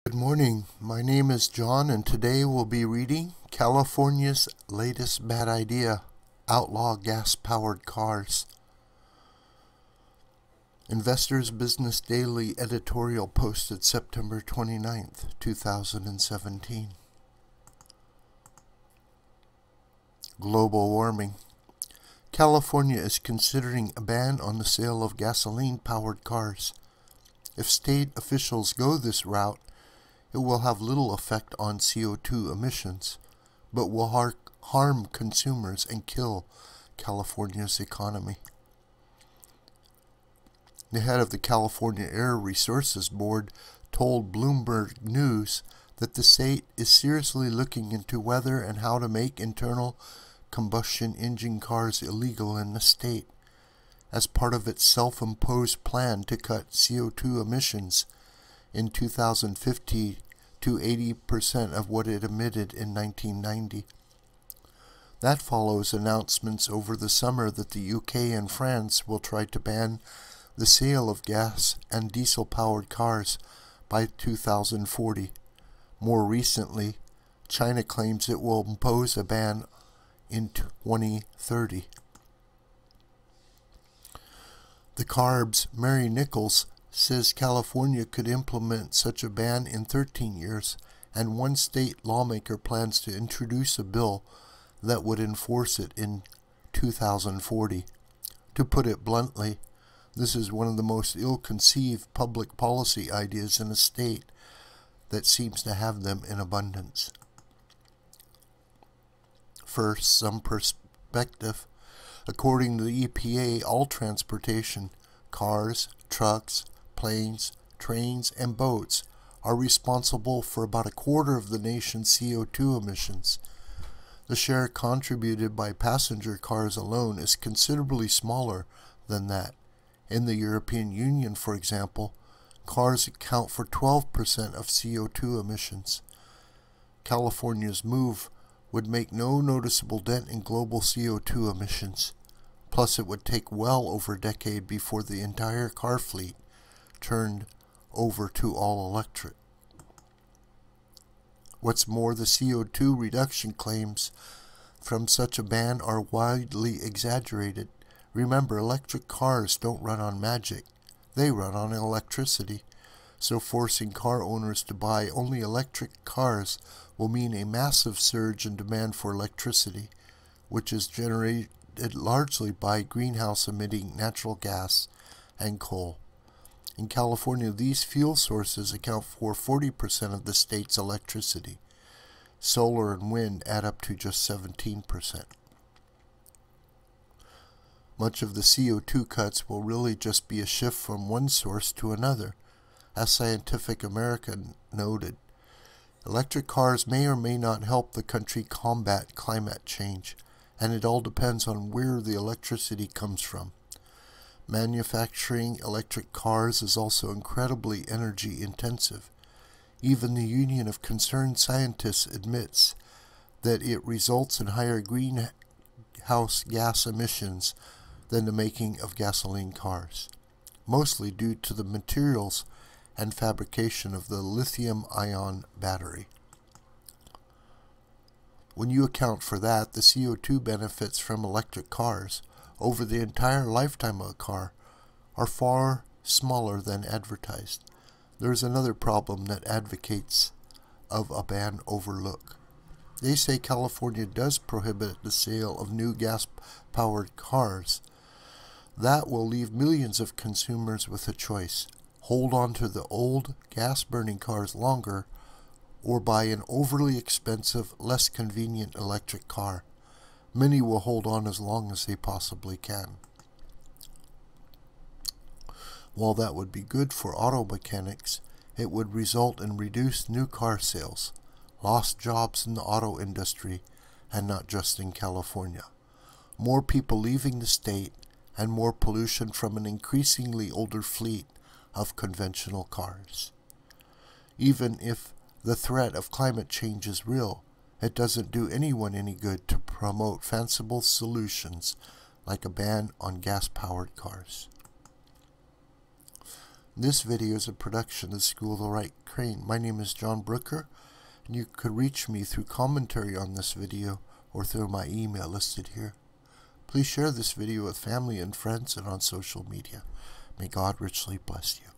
Good morning. My name is John, and today we'll be reading California's latest bad idea, Outlaw gas-powered cars. Investors Business Daily editorial posted September 29th, 2017. Global warming. California is considering a ban on the sale of gasoline-powered cars. If state officials go this route, it will have little effect on CO2 emissions, but will harm consumers and kill California's economy. The head of the California Air Resources Board told Bloomberg News that the state is seriously looking into whether and how to make internal combustion engine cars illegal in the state, as part of its self-imposed plan to cut CO2 emissions in 2050 to 80% of what it emitted in 1990. That follows announcements over the summer that the UK and France will try to ban the sale of gas and diesel-powered cars by 2040. More recently, China claims it will impose a ban in 2030. The CARB's Mary Nichols says California could implement such a ban in 13 years, and one state lawmaker plans to introduce a bill that would enforce it in 2040. To put it bluntly, this is one of the most ill-conceived public policy ideas in a state that seems to have them in abundance. First, some perspective. According to the EPA, all transportation, cars, trucks, planes, trains, and boats are responsible for about a quarter of the nation's CO2 emissions. The share contributed by passenger cars alone is considerably smaller than that. In the European Union, for example, cars account for 12% of CO2 emissions. California's move would make no noticeable dent in global CO2 emissions. Plus, it would take well over a decade before the entire car fleet turned over to all electric. What's more, the CO2 reduction claims from such a ban are widely exaggerated. Remember, electric cars don't run on magic. They run on electricity. So forcing car owners to buy only electric cars will mean a massive surge in demand for electricity, which is generated largely by greenhouse-emitting natural gas and coal. In California, these fuel sources account for 40% of the state's electricity. Solar and wind add up to just 17%. Much of the CO2 cuts will really just be a shift from one source to another. As Scientific American noted, electric cars may or may not help the country combat climate change, and it all depends on where the electricity comes from. Manufacturing electric cars is also incredibly energy intensive. Even the Union of Concerned Scientists admits that it results in higher greenhouse gas emissions than the making of gasoline cars, mostly due to the materials and fabrication of the lithium-ion battery. When you account for that, the CO2 benefits from electric cars over the entire lifetime of a car are far smaller than advertised. There is another problem that advocates of a ban overlook. They say California does prohibit the sale of new gas-powered cars. That will leave millions of consumers with a choice: hold on to the old gas-burning cars longer, or buy an overly expensive, less convenient electric car. Many will hold on as long as they possibly can. While that would be good for auto mechanics, it would result in reduced new car sales, lost jobs in the auto industry, and not just in California. More people leaving the state, and more pollution from an increasingly older fleet of conventional cars. Even if the threat of climate change is real, it doesn't do anyone any good to promote fanciful solutions like a ban on gas-powered cars. This video is a production of the School of the Right Crane. My name is John Brooker, and you could reach me through commentary on this video or through my email listed here. Please share this video with family and friends and on social media. May God richly bless you.